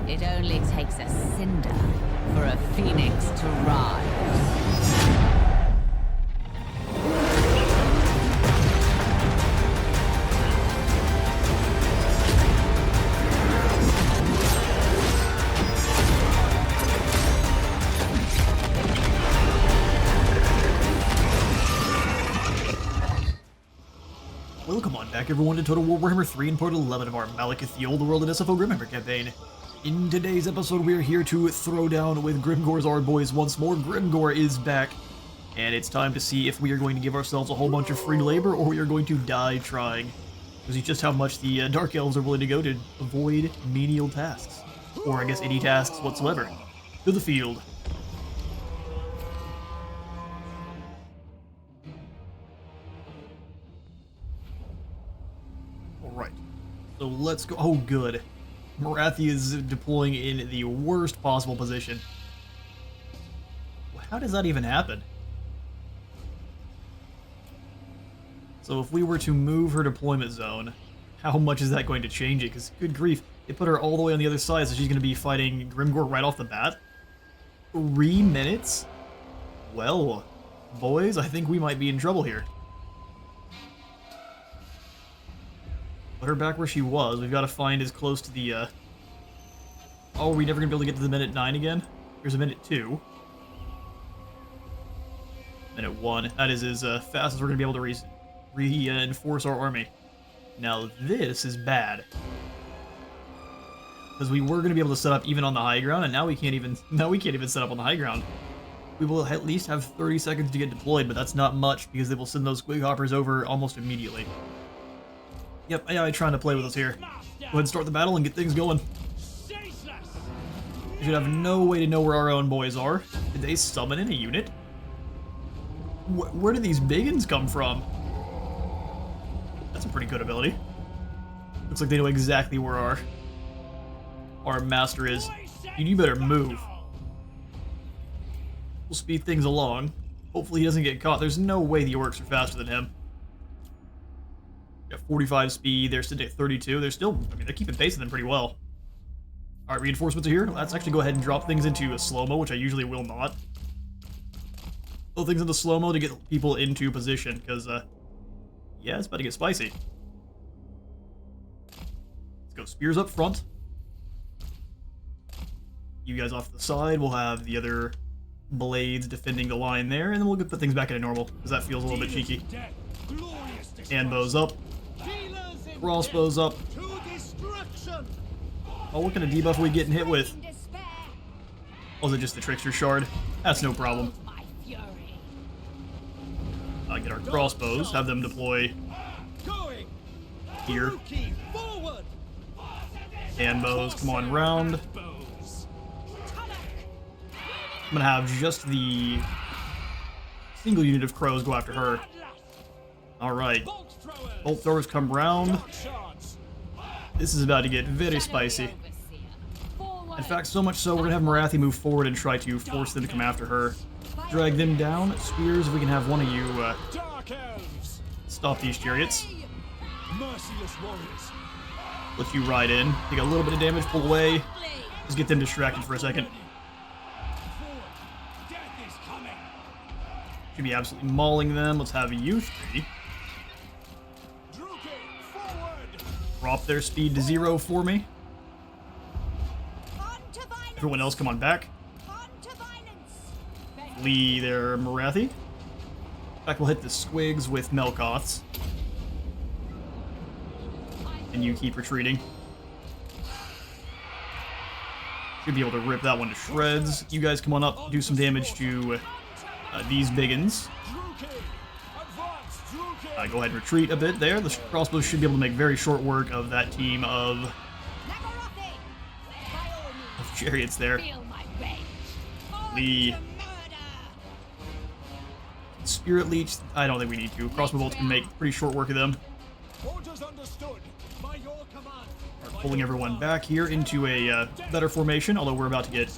It only takes a cinder for a phoenix to rise. Welcome on back everyone to Total War Warhammer 3 and part 11 of our Malekith the Old World and SFO Grimmhammer campaign. In today's episode we are here to throw down with Grimgor's our boys once more. Grimgor is back, and it's time to see if we are going to give ourselves a whole bunch of free labor or we are going to die trying. To see just how much the Dark Elves are willing to go to avoid menial tasks. Or I guess any tasks whatsoever. To the field. Alright, so let's go. Oh, good. Morathi is deploying in the worst possible position. How does that even happen? So if we were to move her deployment zone, how much is that going to change it? Because, good grief, they put her all the way on the other side, so she's going to be fighting Grimgor right off the bat? 3 minutes? Well, boys, I think we might be in trouble here. Put her back where she was. We've got to find as close to the, Oh, are we never going to be able to get to the minute 9 again? Here's a minute 2. Minute 1. That is as fast as we're going to be able to reinforce our army. Now this is bad. Because we were going to be able to set up even on the high ground, and now we can't even set up on the high ground. We will at least have 30 seconds to get deployed, but that's not much because they will send those squig hoppers over almost immediately. Yep, AI trying to play with us here. Go ahead and start the battle and get things going. We should have no way to know where our own boys are. Did they summon in a unit? Where did these biggins come from? That's a pretty good ability. Looks like they know exactly where our master is. You better move. We'll speed things along. Hopefully he doesn't get caught. There's no way the orcs are faster than him. Got 45 speed, they're sitting at 32. They're still, I mean, they're keeping pace with them pretty well. Alright, reinforcements are here. Let's actually go ahead and drop things into a slow-mo, which I usually will not. Throw things into slow-mo to get people into position, because, yeah, it's about to get spicy. Let's go spears up front. You guys off to the side. We'll have the other blades defending the line there, and then we'll put things back into normal, because that feels a little bit cheeky. And bows up. Crossbows up. Oh, what kind of debuff are we getting hit with? Oh, is it just the Trickster Shard? That's no problem. Get our crossbows, have them deploy here. And bows, come on, round. I'm gonna have just the single unit of crows go after her. Alright. Bolt throwers come round. This is about to get very spicy. In fact, so much so, we're going to have Morathi move forward and try to force them to come after her. Drag them down. Spears, if we can have one of you stop these chariots. Let you ride in. Take a little bit of damage, pull away. Just get them distracted for a second. Should be absolutely mauling them. Let's have you three drop their speed to 0 for me. Everyone else come on back. Flee their Morathi. In fact, we'll hit the squigs with Melkoths. And you keep retreating. Should be able to rip that one to shreds. You guys come on up, do some damage to these biggins. Go ahead and retreat a bit there. The crossbows should be able to make very short work of that team of chariots there. The Spirit Leech, I don't think we need to. Crossbow bolts can make pretty short work of them. We're pulling everyone back here into a better formation, although we're about to get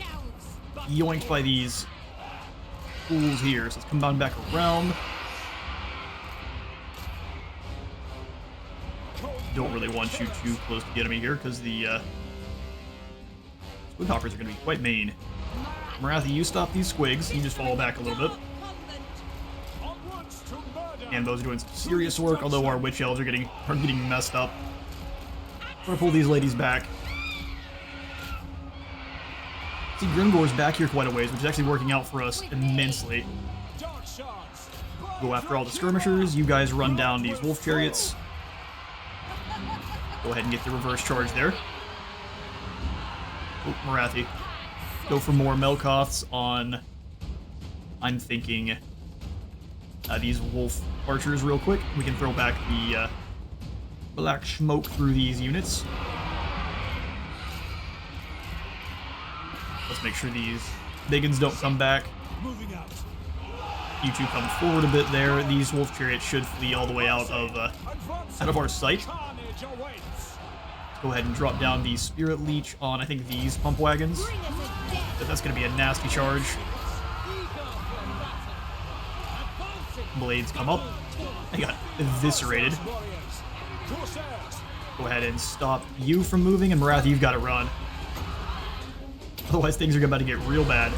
yoinked by these fools here. So let's come down back around. Don't really want you too close to the enemy here, because the Woodhoppers are going to be quite mean. Marathi, you stop these squigs. You just fall back a little bit. And those are doing some serious work, although our witch elves are getting messed up. I'm gonna pull these ladies back. See, Grimgore's back here quite a ways, which is actually working out for us immensely. Go after all the skirmishers. You guys run down these wolf chariots. Go ahead and get the reverse charge there. Oh, Marathi. Go for more Melkoths on... I'm thinking... these wolf archers real quick. We can throw back the black smoke through these units. Let's make sure these biggins don't come back. You two come forward a bit there. These wolf chariots should flee all the way out of our sight. Go ahead and drop down the spirit leech on, I think, these pump wagons. That's going to be a nasty charge. Blades come up. They got eviscerated. Go ahead and stop you from moving, and Marathi, you've got to run. Otherwise, things are about to get real bad.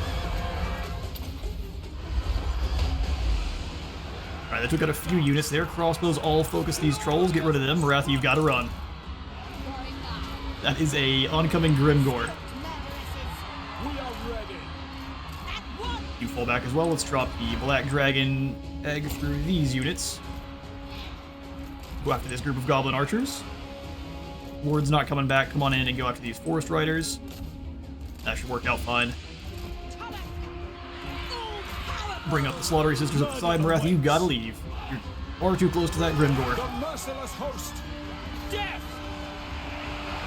Alright, they took out a few units there. Crossbows all focus these trolls. Get rid of them. Marathi, you've got to run. That is a oncoming Grimgore. You fall back as well. Let's drop the Black Dragon egg through these units. Go after this group of Goblin Archers. Ward's not coming back. Come on in and go after these Forest Riders. That should work out fine. Bring up the Slaughtery Sisters up the side. Marathi, you gotta leave. You're far too close to that Grimgore.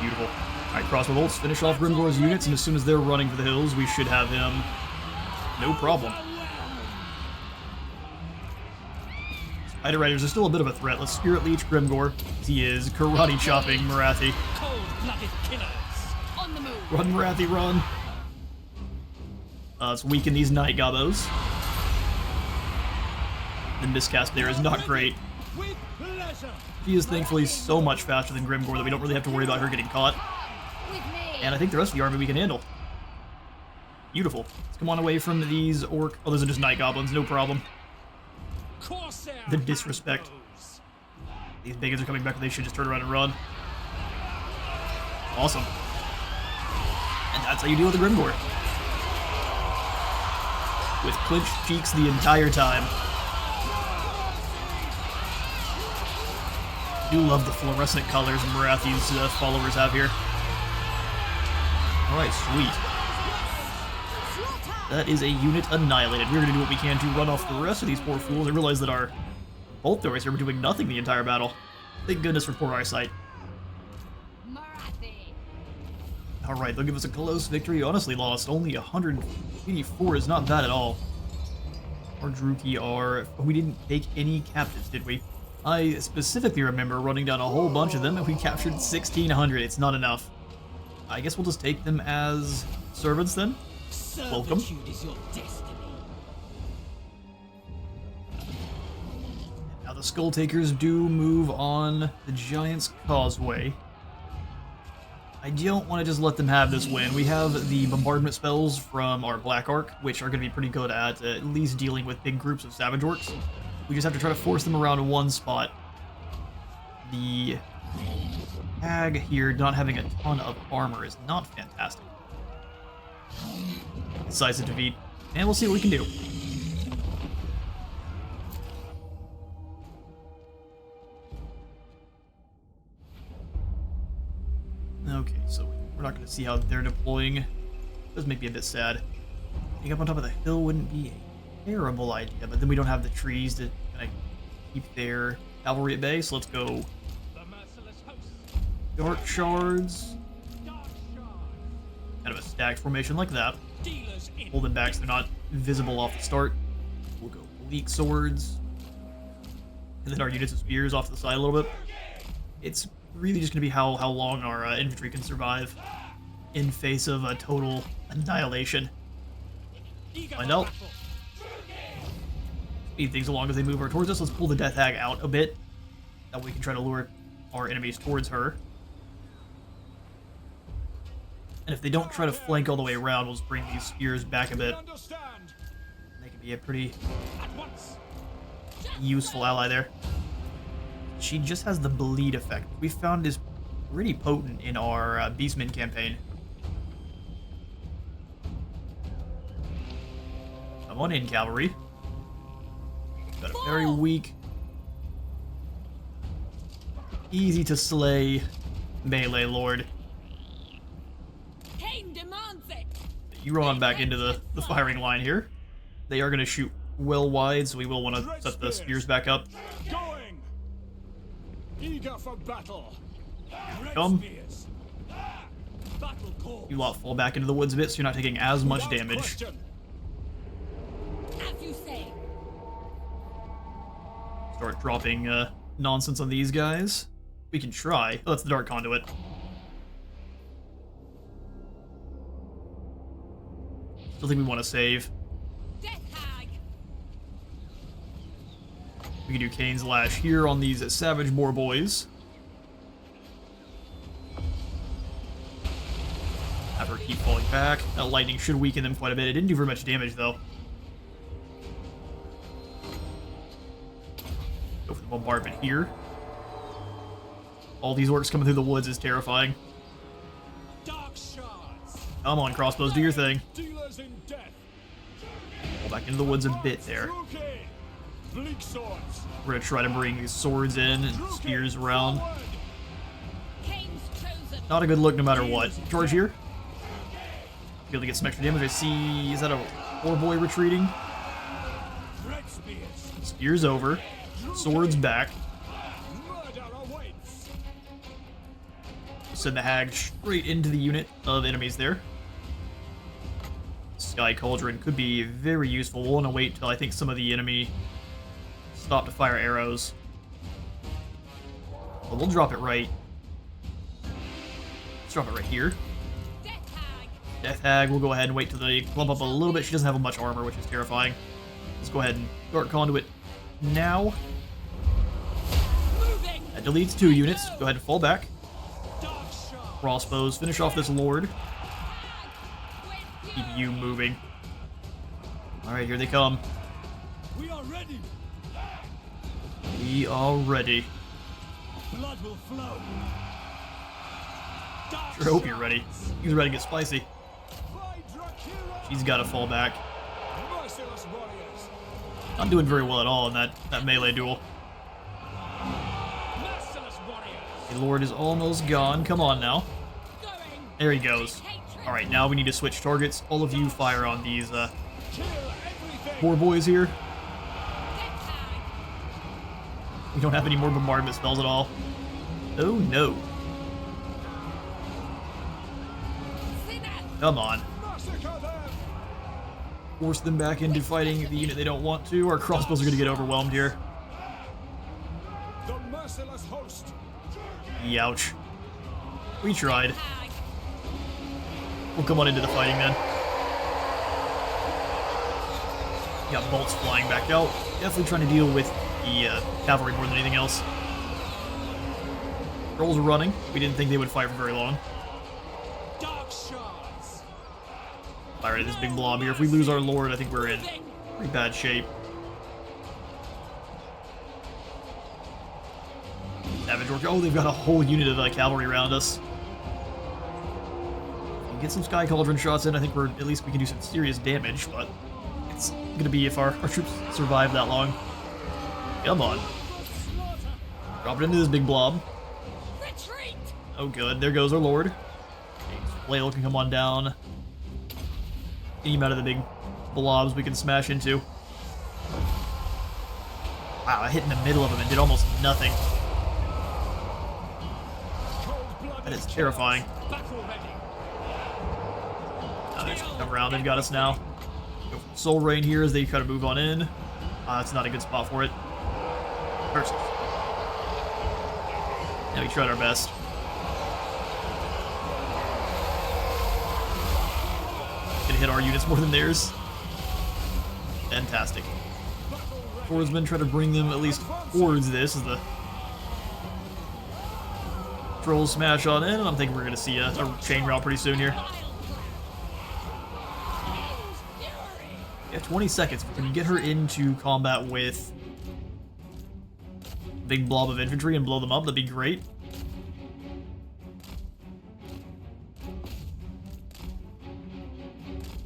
Beautiful. Alright, crossbow bolts. Finish off Grimgore's units, and as soon as they're running for the hills, we should have him no problem. Spider Riders are still a bit of a threat. Let's Spirit Leech Grimgore. He is karate chopping Marathi. Run, Marathi, run. Let's weaken these Night Gobos. The miscast there is not great. She is thankfully so much faster than Grimgore that we don't really have to worry about her getting caught. And I think the rest of the army we can handle. Beautiful. Let's come on away from these orc... Oh, those are just Night Goblins, no problem. The disrespect. These biggins are coming back, but they should just turn around and run. Awesome. And that's how you deal with the Grimgore. With clenched cheeks the entire time. I do love the fluorescent colors Marathi's followers have here. Alright, sweet. That is a unit annihilated. We're going to do what we can to run off the rest of these poor fools. I realize that our bolt throwers here were doing nothing the entire battle. Thank goodness for poor eyesight. Alright, they'll give us a close victory. Honestly lost. Only 184 is not bad at all. Our Druki are... We didn't take any captives, did we? I specifically remember running down a whole bunch of them, and we captured 1,600. It's not enough. I guess we'll just take them as servants then. Welcome. Now the Skull Takers do move on the Giant's Causeway. I don't want to just let them have this win. We have the bombardment spells from our Black Arc, which are going to be pretty good at least dealing with big groups of Savage Orcs. We just have to try to force them around one spot. The Hag here not having a ton of armor is not fantastic. Decisive defeat, and we'll see what we can do. Okay, so we're not going to see how they're deploying. Does make me a bit sad. Getting up on top of the hill wouldn't be a terrible idea, but then we don't have the trees to kind of keep their cavalry at bay, so let's go Dark Shards. Kind of a stacked formation like that. Pull them back so they're not visible off the start. We'll go Bleak Swords. And then our units of spears off to the side a little bit. It's really just going to be how long our infantry can survive in face of a total annihilation. Find out. Speed things along as they move her towards us. Let's pull the Death Hag out a bit. That way we can try to lure our enemies towards her. And if they don't try to flank all the way around, we'll just bring these spears back a bit. They can be a pretty useful ally there. She just has the bleed effect. We found is pretty potent in our Beastman campaign. Come on in, cavalry. Got a very weak, easy to slay melee lord. You run on back into the firing line here. They are going to shoot well wide, so we will want to set the spears back up. Going. Eager for battle. Come. You lot fall back into the woods a bit, so you're not taking as much damage. As you say. Start dropping nonsense on these guys. We can try. Oh, that's the Dark Conduit. Still think we want to save. We can do Cain's Lash here on these Savage Boar boys. Have her keep falling back. That lightning should weaken them quite a bit. It didn't do very much damage, though. Go for the bombardment here. All these orcs coming through the woods is terrifying. Come on, crossbows, do your thing. Pull back into the woods a bit there. We're gonna try to bring these swords in and spears around. Not a good look no matter what. Charge here. Be able to get some extra damage. I see. Is that a war boy retreating? Spears over. Swords back. Send the hag straight into the unit of enemies there. Sky Cauldron could be very useful. We'll want to wait till I think some of the enemy stop to fire arrows. But we'll drop it right. Let's drop it right here. Death Hag, we'll go ahead and wait till they clump up a little bit. She doesn't have much armor, which is terrifying. Let's go ahead and Dark Conduit now. That deletes 2 units. Go ahead and fall back. Crossbows, finish off this lord. Keep you moving. Alright, here they come. We are ready. We are ready. Blood will flow. Sure hope you're ready. He's ready to get spicy. She's got to fall back. Not doing very well at all in that melee duel. The Lord is almost gone. Come on now. There he goes. Alright, now we need to switch targets. All of you fire on these poor boys here. We don't have any more bombardment spells at all. Oh no. Come on. Force them back into fighting the unit they don't want to. Our crossbows are going to get overwhelmed here. The merciless host. Youch. We tried. We'll come on into the fighting then. Got bolts flying back out. Definitely trying to deal with the cavalry more than anything else. Trolls are running. We didn't think they would fight for very long. Fire at this big blob here. If we lose our lord, I think we're in pretty bad shape. Savage Orc. Oh, they've got a whole unit of cavalry around us. Get some Sky Cauldron shots in. I think at least we can do some serious damage, but it's gonna be if our troops survive that long. Come on. Drop it into this big blob. Oh good, there goes our lord. Flail can come on down. Any amount of the big blobs we can smash into. Wow, I hit in the middle of them and did almost nothing. That is terrifying. They should come around. They've got us now. Go for Soul Rain here as they try to move on in. That's not a good spot for it. Perfect. Yeah, we tried our best. Gonna hit our units more than theirs. Fantastic. Swordsmen try to bring them at least towards this as the Trolls smash on in, and I'm thinking we're going to see a chain route pretty soon here. Yeah, 20 seconds. Can you get her into combat with a big blob of infantry and blow them up? That'd be great.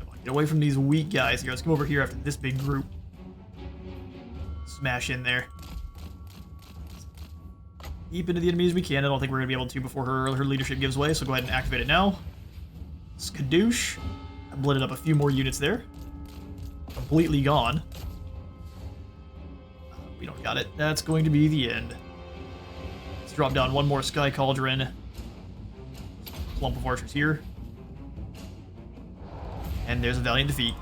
Come on, get away from these weak guys here. Let's come over here after this big group. Smash in there. Deep into the enemies we can. I don't think we're going to be able to before her leadership gives way, so go ahead and activate it now. Skadoosh. I blended up a few more units there. Completely gone. We don't got it. That's going to be the end. Let's drop down one more Sky Cauldron. Clump of archers here. And there's a valiant defeat.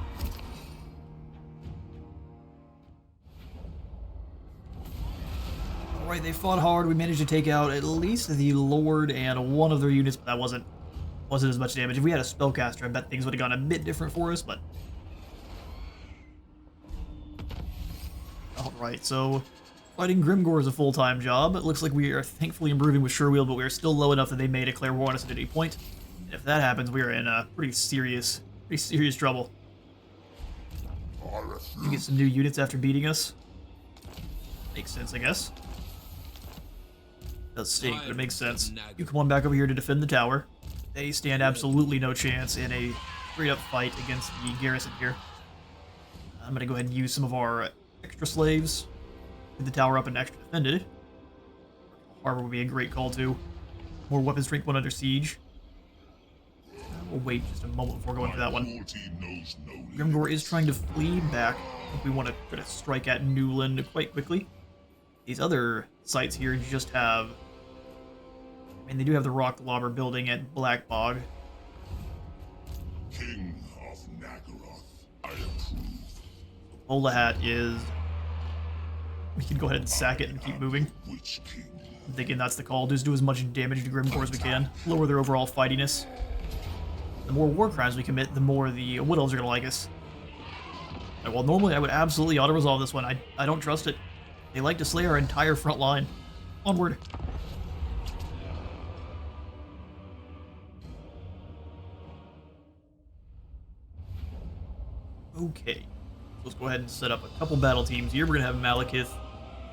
Alright, they fought hard. We managed to take out at least the Lord and one of their units, but that wasn't as much damage. If we had a spellcaster, I bet things would have gone a bit different for us, but... Alright, so fighting Grimgor is a full-time job. It looks like we are thankfully improving with Sherwield, but we are still low enough that they may declare war on us at any point. And if that happens, we are in pretty serious trouble. You get some new units after beating us. Makes sense, I guess. Does stink, but it makes sense. You come on back over here to defend the tower. They stand absolutely no chance in a straight-up fight against the garrison here. I'm going to go ahead and use some of our extra slaves. Get the tower up and extra defended. Harbor would be a great call, too. More weapon strength when under siege. We'll wait just a moment before going for that one. Grimgor is trying to flee back. I think we want to try to strike at Newland quite quickly. These other sites here just have... I mean, they do have the Rock Lobber building at Black Bog. King of Nagaroth, I approve. Olahat is... We can go ahead and sack it and keep moving. Witch King. I'm thinking that's the call. Just do as much damage to Grimgor as we can. Lower their overall fightiness. The more war crimes we commit, the more the Wood Elves are going to like us. Right, well, normally I would absolutely auto-resolve this one. I don't trust it. They like to slay our entire front line. Onward. Okay. Let's go ahead and set up a couple battle teams here. We're going to have Malekith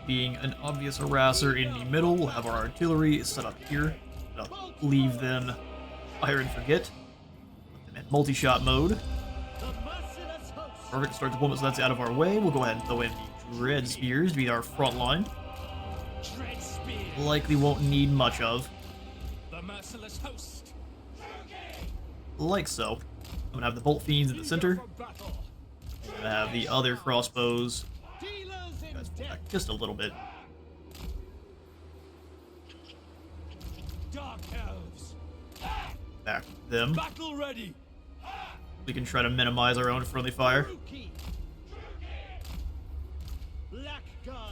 being an obvious harasser in the middle. We'll have our artillery set up here. I'll leave them fire and forget. Put them in multi-shot mode. Perfect. Start deployment, so that's out of our way. We'll go ahead and throw in the Dread Spears to be our front line. Likely won't need much of. The merciless host. Like so. I'm going to have the Bolt Fiends in the center. I'm going to have the other crossbows guys back just a little bit. Dark elves. Back them. Battle ready. We can try to minimize our own friendly fire.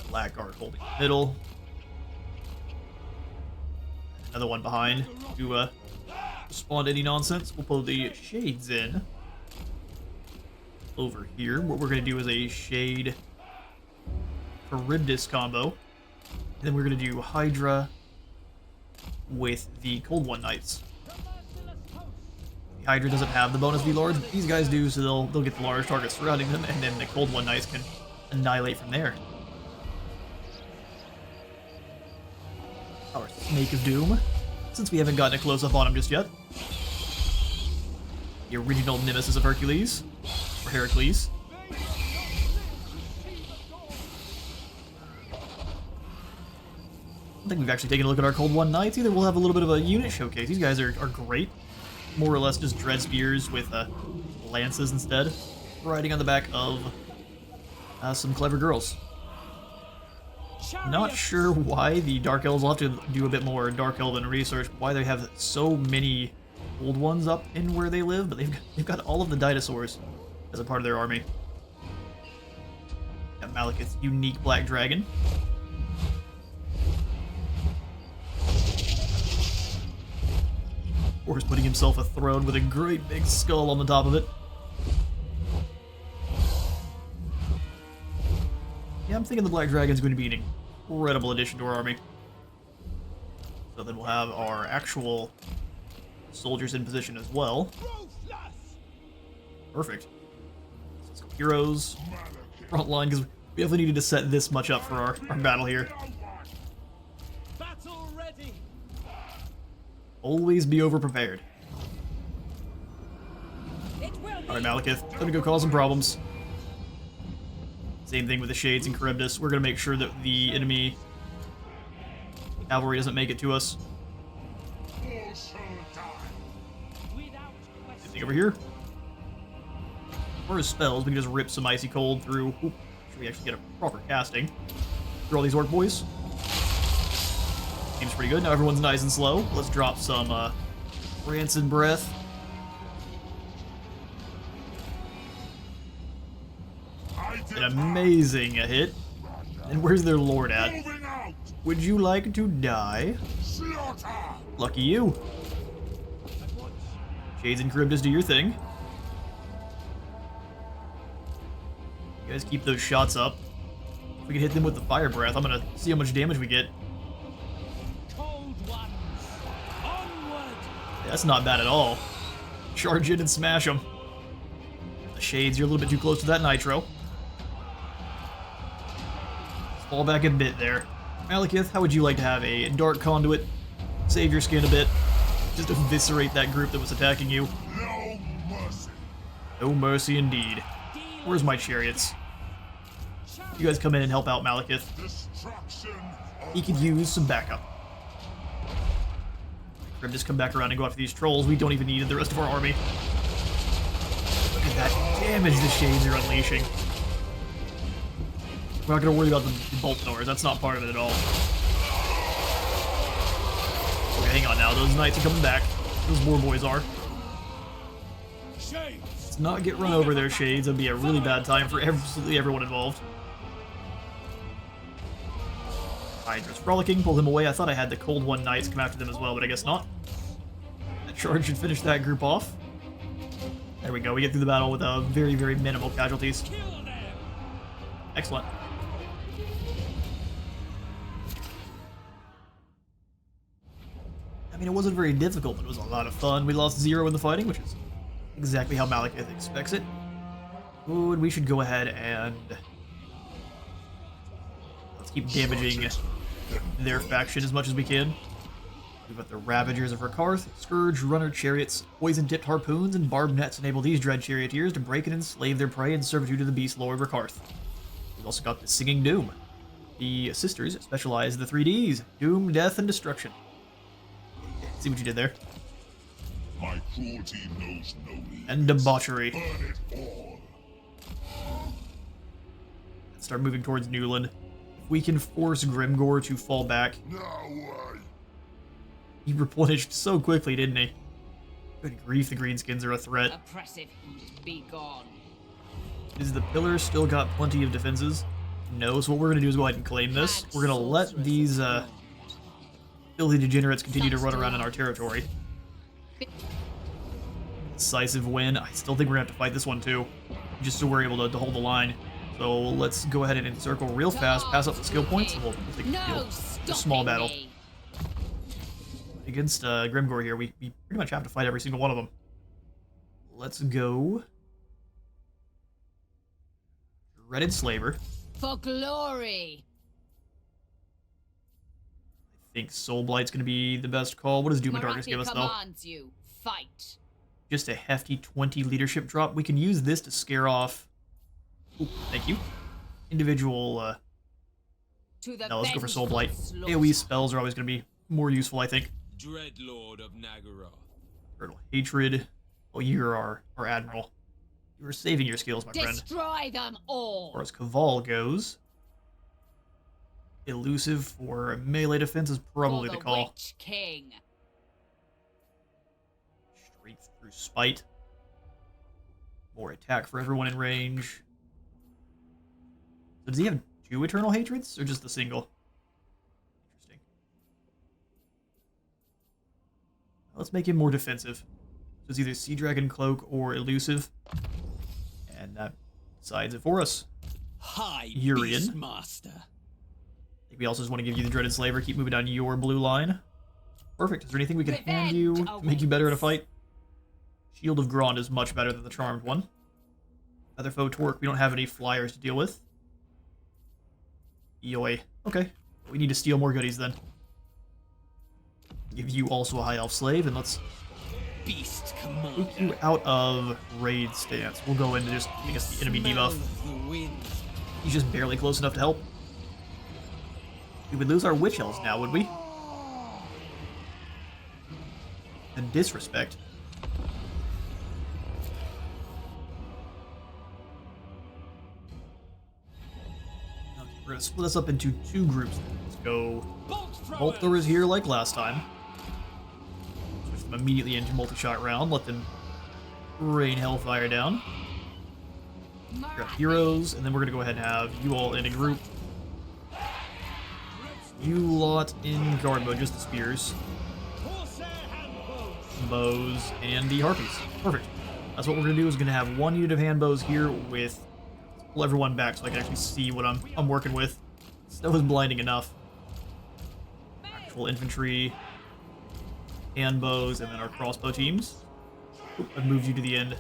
Blackguard holding the middle. Another one behind to respond to any nonsense. We'll pull the Shades in. Over here, what we're going to do is a Shade Charybdis combo. And then we're going to do Hydra with the Cold One Knights. The Hydra doesn't have the bonus V-Large, but these guys do, so they'll get the large targets surrounding them, and then the Cold One Knights can annihilate from there. Our Snake of Doom, since we haven't gotten a close-up on him just yet. The original Nemesis of Hercules, or Heracles. I don't think we've actually taken a look at our Cold One Knights either. We'll have a little bit of a unit showcase. These guys are great. More or less just Dread Spears with lances instead. Riding on the back of some clever girls. Not sure why the Dark Elves will have to do a bit more Dark Elven research, why they have so many old ones up in where they live, but they've got all of the dinosaurs as a part of their army. Got Malekith's unique Black Dragon. Horus putting himself a throne with a great big skull on the top of it. Yeah, I'm thinking the Black Dragon's going to be an incredible addition to our army. So then we'll have our actual soldiers in position as well. Perfect. So let's go heroes, front line, because we definitely needed to set this much up for our battle here. Battle ready. Always be over-prepared. Alright, Malekith, gonna go cause some problems. Same thing with the Shades and Charybdis. We're gonna make sure that the enemy cavalry doesn't make it to us. Same thing over here. For his spells, we can just rip some Icy Cold through. Oop, should we actually get a proper casting through all these Orc boys? Seems pretty good. Now everyone's nice and slow. Let's drop some Rancid Breath. An amazing hit. And where's their lord at? Would you like to die? Lucky you. Shades and Charybdis, do your thing. You guys keep those shots up. If we can hit them with the Fire Breath, I'm gonna see how much damage we get. Cold ones. Onward. That's not bad at all. Charge in and smash them. The Shades, you're a little bit too close to that Nitro. Fall back a bit there. Malekith, how would you like to have a Dark Conduit? Save your skin a bit. Just eviscerate that group that was attacking you. No mercy. No mercy indeed. Where's my chariots? You guys come in and help out Malekith. Destruction. He could use some backup. Grim, just come back around and go after these trolls. We don't even need the rest of our army. Look at that damage the Shades are unleashing. We're not going to worry about the bolt throwers. That's not part of it at all. Okay, hang on now. Those knights are coming back. Those war boys are. Let's not get run over there, Shades. That'd be a really bad time for absolutely everyone involved. Hydra's frolicking. Pull him away. I thought I had the Cold One Knights come after them as well, but I guess not. That charge should finish that group off. There we go. We get through the battle with very, very minimal casualties. Excellent. I mean, it wasn't very difficult, but it was a lot of fun. We lost 0 in the fighting, which is exactly how Malekith expects it. Ooh, and we should go ahead and let's keep damaging their faction as much as we can. We've got the Ravagers of Rakarth, Scourge, Runner Chariots, Poison-tipped Harpoons, and Barbed Nets enable these Dread Charioteers to break and enslave their prey in servitude to the Beast Lord Rakarth. We've also got the Singing Doom. The Sisters specialize in the 3Ds, Doom, Death, and Destruction. See what you did there? My cruelty knows no limits. And debauchery. Burn it all. Let's start moving towards Newland. If we can force Grimgor to fall back. No way. He replenished so quickly, didn't he? Good grief, the Greenskins are a threat. Oppressive, be gone. Is the pillar still got plenty of defenses? No, so what we're going to do is go ahead and claim this. We're going to let these filthy degenerates continue to run around in our territory. Decisive win. I still think we're going to have to fight this one too, just so we're able to hold the line. So let's go ahead and encircle real fast, pass up the skill points, and we'll take a field. A small battle. Against Grimgor here, we pretty much have to fight every single one of them. Let's go. Dreaded Slaver. For glory. I think Soulblight's going to be the best call. What does Doom and Darkness give us, though? Commands you. Fight. Just a hefty 20 leadership drop. We can use this to scare off... Ooh, thank you. Individual... No, let's go for Soulblight. AoE spells are always going to be more useful, I think. Dreadlord of Nagaroth. Turtle Hatred. Oh, you're our Admiral. You were saving your skills, my friend. Destroy them all. As far as Caval goes, elusive for melee defense is probably For the call. Witch King. Strength through spite. More attack for everyone in range. So does he have 2 Eternal Hatreds, or just the single? Interesting. Let's make him more defensive. So it's either Sea Dragon Cloak or elusive. And that decides it for us. High Urian. Beastmaster. I think we also just want to give you the Dreaded Slaver. Keep moving down your blue line. Perfect. Is there anything we can hand you to make you better in a fight? Shield of Grond is much better than the Charmed one. Other foe Torque, we don't have any flyers to deal with. Yoy. Okay. We need to steal more goodies then. Give you also a High Elf Slave, and let's Beast take you commander. out of raid stance. We'll go into just giving us the enemy debuff. Smells the wind. He's just barely close enough to help. We would lose our Witch Elves now, would we? And disrespect. Okay, we're gonna split us up into two groups. Let's go. Bolt Bolt throwers here like last time. Switch them immediately into multi-shot round. Let them rain hellfire down. Grab heroes, and then we're gonna go ahead and have you all in a group. You lot in guard mode, just the spears, bows, and the harpies. Perfect. That's what we're gonna do. Is gonna have one unit of hand bows here with. Pull everyone back so I can actually see what I'm working with. Snow is blinding enough. Actual infantry, hand bows, and then our crossbow teams. Oop, I've moved you to the end.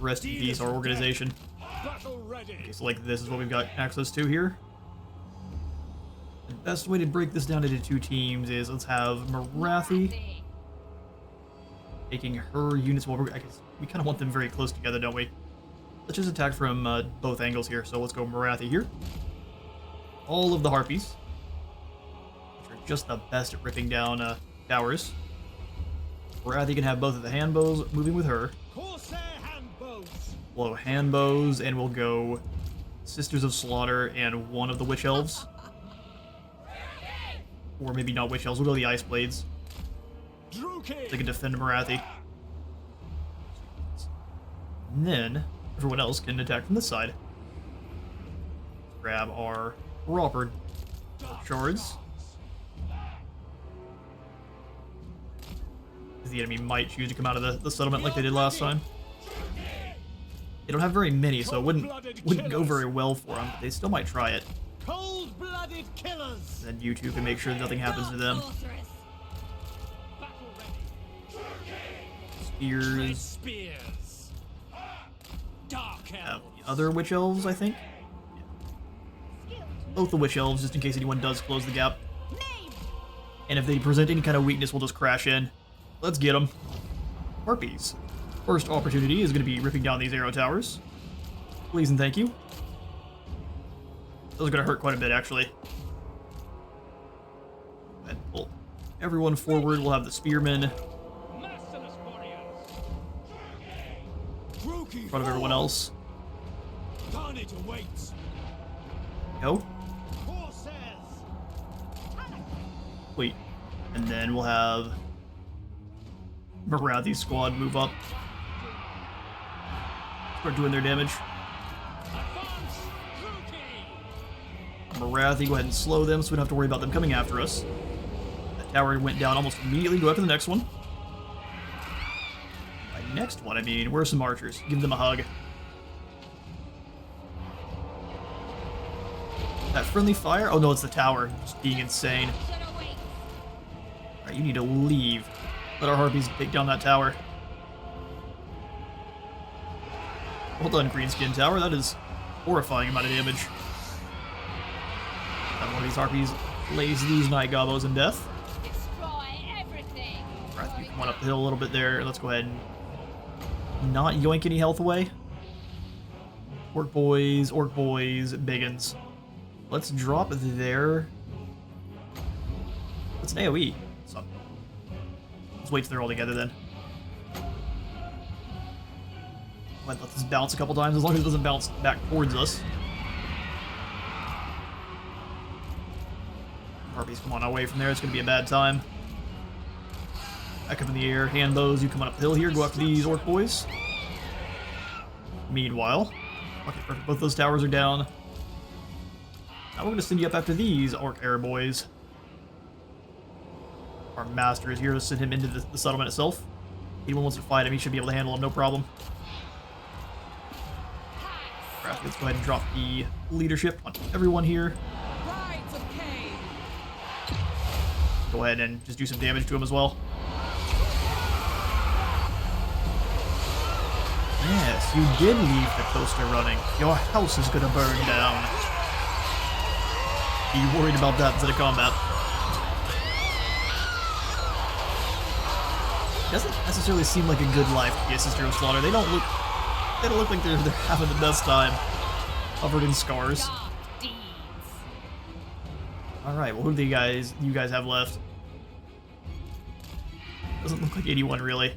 Rest in peace, our organization. Battle ready. Okay, so like this is what we've got access to here. The best way to break this down into two teams is let's have Marathi taking her units. Well, I guess we kind of want them very close together, don't we? Let's just attack from both angles here. So let's go Marathi here. All of the harpies, which are just the best at ripping down towers. Marathi can have both of the hand bows moving with her. Corsair hand bows. Blow hand bows, and we'll go Sisters of Slaughter and one of the Witch Elves. Or maybe not Witch Elves, we'll go the Ice Blades. They can defend Marathi. And then, everyone else can attack from this side. Grab our proper shards. The enemy might choose to come out of the settlement like they did last time. They don't have very many, so it wouldn't go very well for them, but they still might try it. Cold-blooded killers. And then you two can make sure that nothing happens to them. Battle ready. Spears. Spears. Dark Have elves. the other Witch Elves, I think. Both the Witch Elves, just in case anyone does close the gap. And if they present any kind of weakness, we'll just crash in. Let's get them. Harpies. First opportunity is going to be ripping down these arrow towers. Please and thank you. Those are going to hurt quite a bit, actually. And pull everyone forward. We'll have the spearmen in Merciless warriors. front of everyone else. Carnage awaits. Go. Corsairs. Wait. And then we'll have Marathi's squad move up. Start doing their damage. Advance. Rookie. Marathi, go ahead and slow them so we don't have to worry about them coming after us. That tower went down almost immediately. Go after the next one. By next one, I mean, where are some archers? Give them a hug. That friendly fire? Oh no, it's the tower. Just being insane. Alright, you need to leave. Let our harpies take down that tower. Well done, Greenskin Tower. That is horrifying amount of damage. And one of these harpies lays these night gobos in death. Destroy everything. Right, you come on up the hill a little bit there. Let's go ahead and not yoink any health away. Orc boys, biggins. Let's drop there. It's an AoE. So let's wait till they're all together then. Let this bounce a couple times, as long as it doesn't bounce back towards us. Harpies, come on away from there. It's going to be a bad time. Back up in the air. Hand bows, you come on up the hill here. Go after these orc boys. Meanwhile, okay, perfect. Both those towers are down. Now we're going to send you up after these orc air boys. Our master is here to send him into the settlement itself. If anyone wants to fight him, he should be able to handle him, no problem. Right, let's go ahead and drop the leadership on everyone here. Brides of Cain. go ahead and just do some damage to him as well. Yes, you did leave the coaster running. Your house is gonna burn down. Are you worried about that instead of combat? Doesn't necessarily seem like a good life to be a Sister of Slaughter. They don't look like they're having the best time. Covered in scars. Dark deeds. Alright, well who do you guys have left? Doesn't look like anyone really.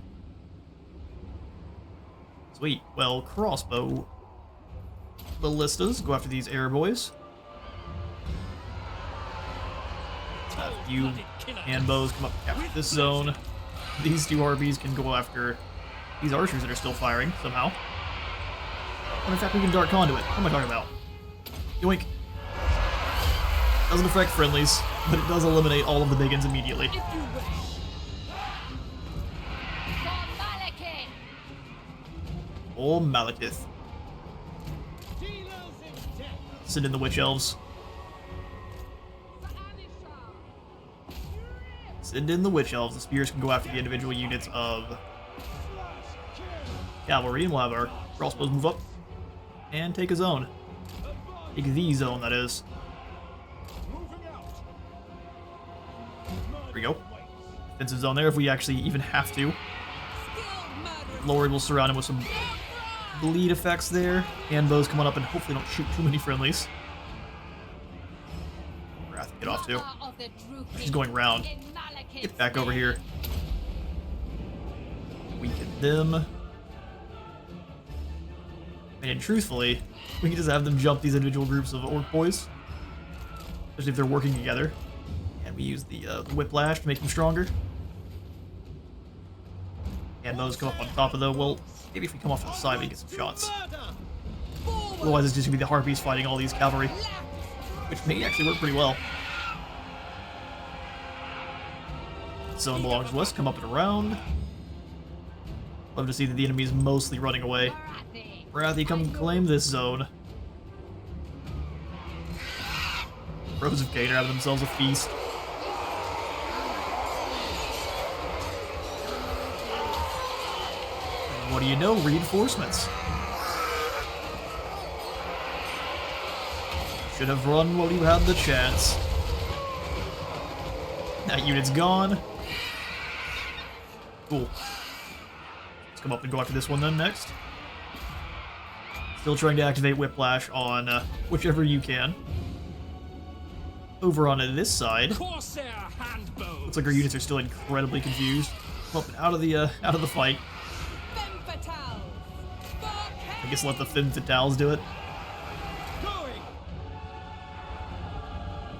Sweet. Well, crossbow ballistas go after these air boys. Let's have you and bows come up after this zone. These two RBs can go after these archers that are still firing somehow. And in fact, we can Dark Conduit. What am I talking about? Yoink. Doesn't affect friendlies, but it does eliminate all of the big ones immediately. If you wish. For Malekith. Oh, Malekith. Dealers in death. Send in the Witch Elves. For Anisha. Send in the Witch Elves. The spears can go after the individual units of cavalry, and we'll have our crossbows move up and take a zone. Take the zone, that is. Moving out. There we go. Defensive zone there if we actually even have to. Lord will surround him with some bleed effects there. And bows coming up and hopefully don't shoot too many friendlies. Wrath, get off too. She's going round. Get back over here. Weaken them. And truthfully, we can just have them jump these individual groups of orc boys. Especially if they're working together. And we use the whiplash to make them stronger. And those come up on top of them. Well, maybe if we come off to the side, we can get some shots. Otherwise, it's just gonna be the harpies fighting all these cavalry. Which may actually work pretty well. Zone belongs to us. Come up and around. Love to see that the enemy is mostly running away. Wrathy, come claim this zone. Bros of Cain are having themselves a feast. And what do you know? Reinforcements. Should have run while you had the chance. That unit's gone. Cool. Let's come up and go after this one then next. Still trying to activate Whiplash on whichever you can. Over on this side, looks like our units are still incredibly confused. Up and out of the fight. I guess let the Femme Fatales do it.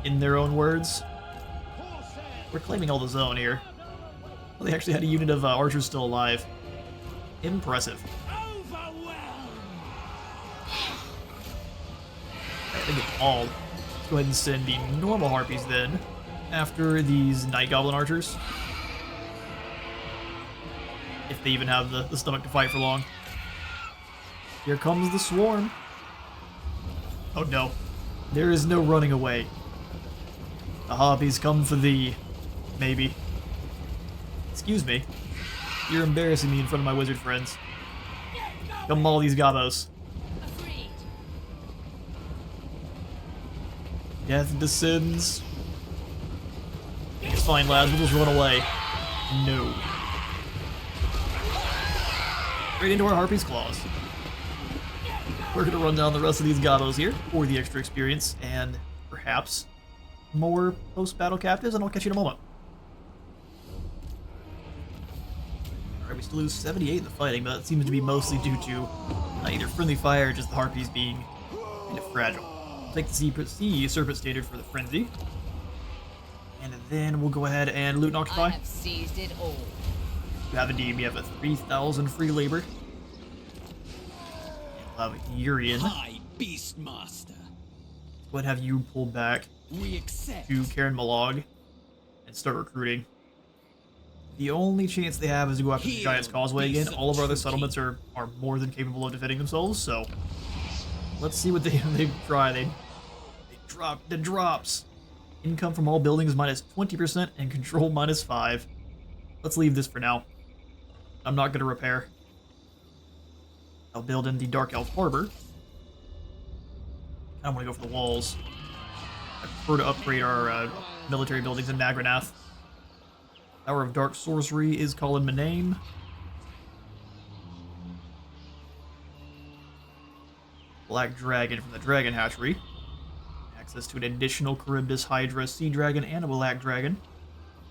In their own words. We're claiming all the zone here. Well, they actually had a unit of archers still alive. Impressive. They get mauled. Let's go ahead and send the normal harpies then after these night goblin archers. If they even have the stomach to fight for long. Here comes the swarm. Oh no. There is no running away. The harpies come for thee. Maybe. Excuse me. You're embarrassing me in front of my wizard friends. Come maul these gobos. Death descends. It's fine, lads. We'll just run away. No. Straight into our Harpy's Claws. We're gonna run down the rest of these gobos here for the extra experience and perhaps more post-battle captives, and I'll catch you in a moment. Alright, we still lose 78 in the fighting, but that seems to be mostly due to either friendly fire or just the Harpies being kind of fragile. Take the Sea Serpent standard for the Frenzy. And then we'll go ahead and loot and occupy. I have seized it all. You have indeed, we have a 3,000 free labor. And we'll have Urian. Hi, Beastmaster. Go ahead and have you pull back We accept. to Karen Malog and start recruiting. The only chance they have is to go after the Giant's Causeway again. All of our other settlements are more than capable of defending themselves, so let's see what they try. They drop the drops Income from all buildings minus 20% and control minus 5. Let's leave this for now. I'm not going to repair. I'll build in the Dark Elf Harbor. I want to go for the walls. I prefer to upgrade our military buildings in Nagranath. Tower of Dark Sorcery is calling my name. Black Dragon from the Dragon Hatchery. Access to an additional Charybdis Hydra Sea Dragon and a Black Dragon.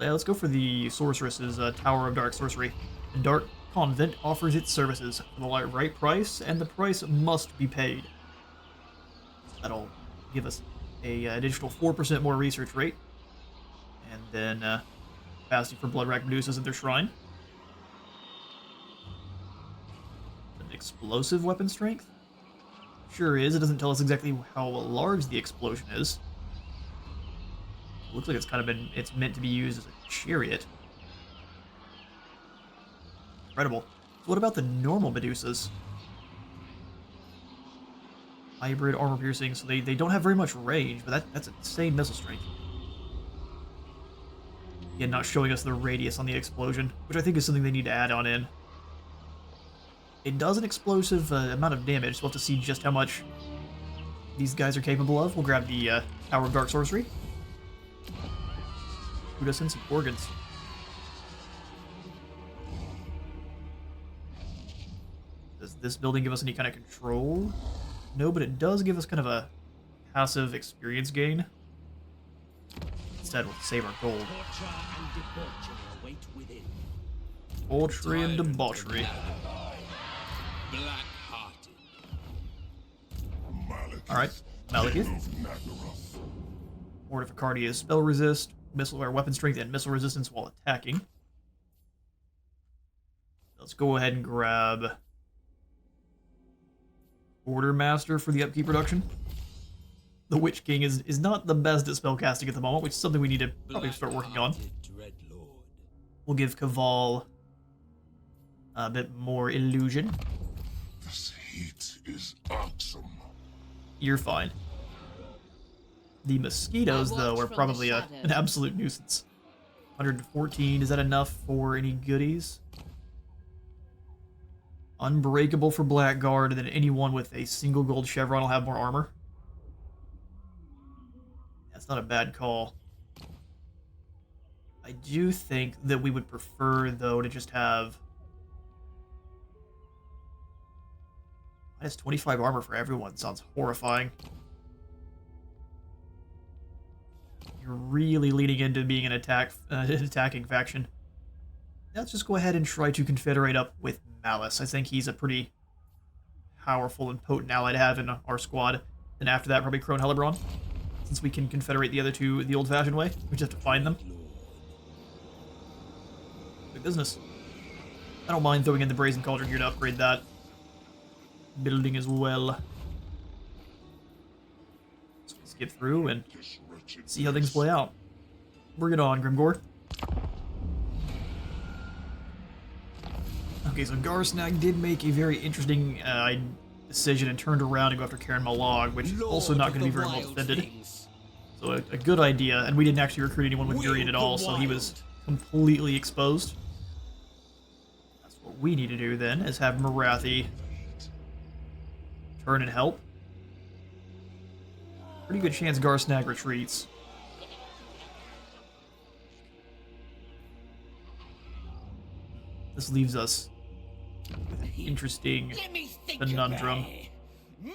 Yeah, let's go for the Sorceress's Tower of Dark Sorcery. The Dark Convent offers its services for the right price, and the price must be paid. That'll give us a additional 4% more research rate. And then capacity for Bloodrack Medusas at their shrine. An explosive weapon strength? Sure is. It doesn't tell us exactly how large the explosion is. It looks like it's meant to be used as a chariot. Incredible. So what about the normal Medusas? Hybrid armor piercing, so they don't have very much range, but that's insane missile strength. Again, not showing us the radius on the explosion, which I think is something they need to add on in. It does an explosive amount of damage, so we'll have to see just how much these guys are capable of. We'll grab the Tower of Dark Sorcery. Put us in some organs. Does this building give us any kind of control? No, but it does give us kind of a passive experience gain. Instead, we'll save our gold. Torture and debauchery await within. Poultry and debauchery. Black-hearted. Alright, Malekith. Mortificardia is spell resist, missile or weapon strength, and missile resistance while attacking. Let's go ahead and grab Ordermaster for the upkeep reduction. The Witch King is not the best at spellcasting at the moment, which is something we need to probably start working on. We'll give Caval a bit more illusion. This heat is awesome. You're fine. The mosquitoes, though, are probably an absolute nuisance. 114, is that enough for any goodies? Unbreakable for Blackguard, and then anyone with a single gold chevron will have more armor. That's not a bad call. I do think that we would prefer, though, to just have minus 25 armor for everyone. Sounds horrifying. You're really leaning into being an attacking faction. Let's just go ahead and try to confederate up with Malice. I think he's a pretty powerful and potent ally to have in our squad. And after that, probably Crone Hellebron, since we can confederate the other two the old-fashioned way. We just have to find them. Good business. I don't mind throwing in the Brazen Cauldron here to upgrade that building as well. So we'll skip through and see how things play out. Bring it on, Grimgore. Okay, so Garsnag did make a very interesting decision and turned around to go after Karen Malag, which is also not going to be very well defended. So a good idea, and we didn't actually recruit anyone with Urian at all, so he was completely exposed. That's what we need to do then, is have Marathi turn and help. Pretty good chance Garsnag retreats. This leaves us with an interesting conundrum. No!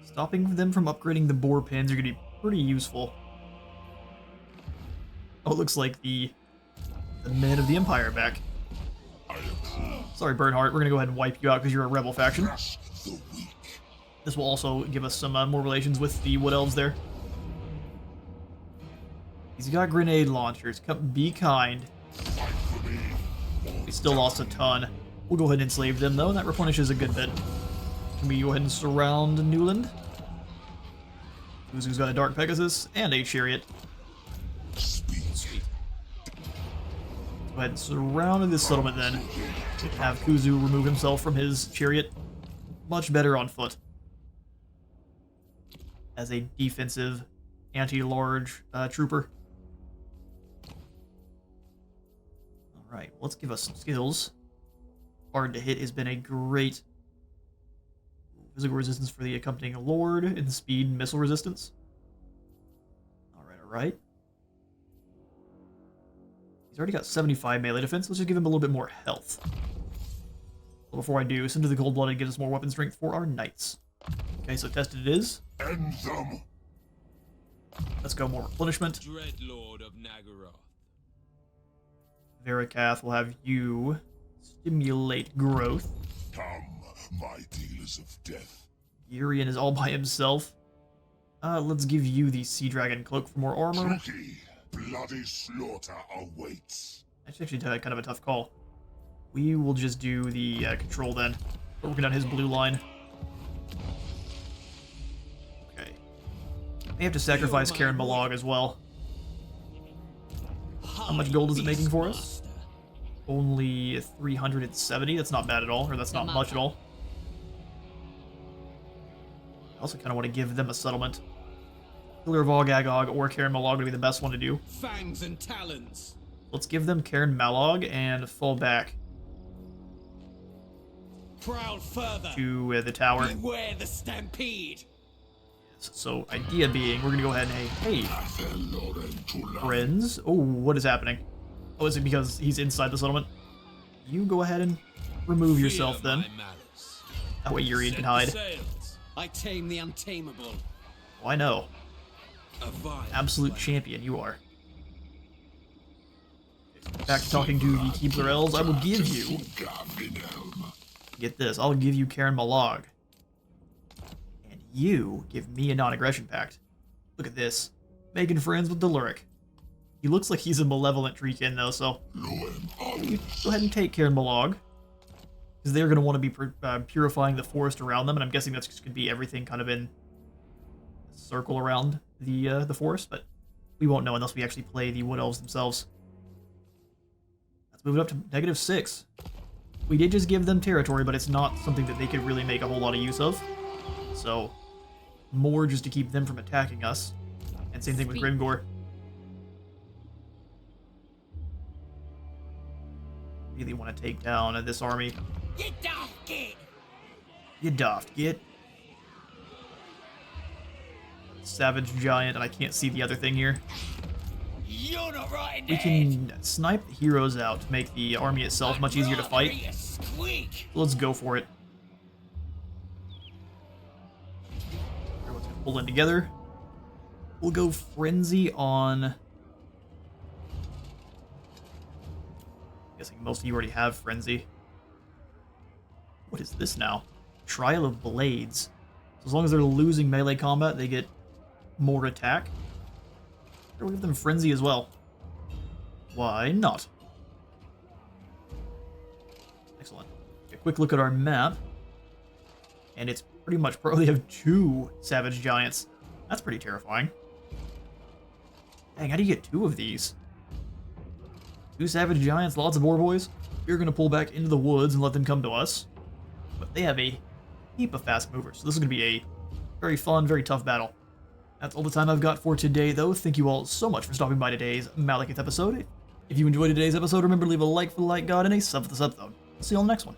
Stopping them from upgrading the boar pins are going to be pretty useful. Oh, it looks like the men of the Empire are back. Sorry, Bernhardt, we're going to go ahead and wipe you out because you're a rebel faction. This will also give us some more relations with the Wood Elves there. He's got grenade launchers. Be kind. We still lost a ton. We'll go ahead and enslave them, though, and that replenishes a good bit. Can we go ahead and surround Newland? Kuzu's got a Dark Pegasus and a Chariot. Sweet. Go ahead and surround this settlement, then. Have Kuzu remove himself from his Chariot. Much better on foot. As a defensive anti-large trooper. Alright, let's give us some skills. Hard to hit has been a great physical resistance for the accompanying lord and speed and missile resistance. Alright. He's already got 75 melee defense. Let's just give him a little bit more health. Well, before I do, send to the cold-blooded gives us more weapon strength for our knights. Okay, so tested it is. End them. Let's go more replenishment. Dreadlord of Nagaroth. Verakath will have you stimulate growth. Come, my dealers of death. Urian is all by himself. Let's give you the Sea Dragon Cloak for more armor. Tricky, bloody slaughter awaits. That's actually kind of a tough call. We will just do the control then. We're working on his blue line. Okay. May have to sacrifice Karen Malog as well. How much gold is it making for us? Only 370. That's not bad at all, or that's not much at all. I also kind of want to give them a settlement. Killer of Agog or Karen Malog would be the best one to do. Fangs and talons. Let's give them Karen Malog and fall back Prowl further. to the tower. Beware the stampede. So, idea being, we're gonna go ahead and hey, friends. Oh, what is happening? Oh, is it because he's inside the settlement? You go ahead and remove yourself Fear then. my malice. That way Urian Set can the hide. sails. I tame the untamable. Oh, I know. A vile Absolute flame. champion, you are. Back to talking to the Keebler Elves, I will give you... Get this, I'll give you Karen Malog. And you give me a non-aggression pact. Look at this. Making friends with Deluric. He looks like he's a malevolent treekin though, so... You go ahead and take Karen Malog. Because they're going to want to be purifying the forest around them, and I'm guessing that's just going to be everything kind of in a circle around the forest, but we won't know unless we actually play the Wood Elves themselves. Let's move it up to -6. We did just give them territory, but it's not something that they could really make a whole lot of use of. So, more just to keep them from attacking us. And same thing with Grimgor. Really want to take down this army. You daft git! You daft git. Savage Giant, and I can't see the other thing here. You're not right in We can snipe the heroes out to make the army itself much easier to fight. Squeak! Let's go for it. Everyone's gonna pull in together. We'll go Frenzy on... Guessing most of you already have Frenzy. What is this now? Trial of Blades. So as long as they're losing melee combat, they get more attack. We'll give them Frenzy as well. Why not? Excellent. A quick look at our map. And it's pretty much probably have 2 Savage Giants. That's pretty terrifying. Dang, how do you get 2 of these? 2 Savage Giants, lots of War Boys. We're going to pull back into the woods and let them come to us. But they have a heap of fast movers, so this is going to be a very fun, very tough battle. That's all the time I've got for today, though. Thank you all so much for stopping by today's Malekith episode. If you enjoyed today's episode, remember to leave a like for the like god and a sub for the sub, though. See you on the next one.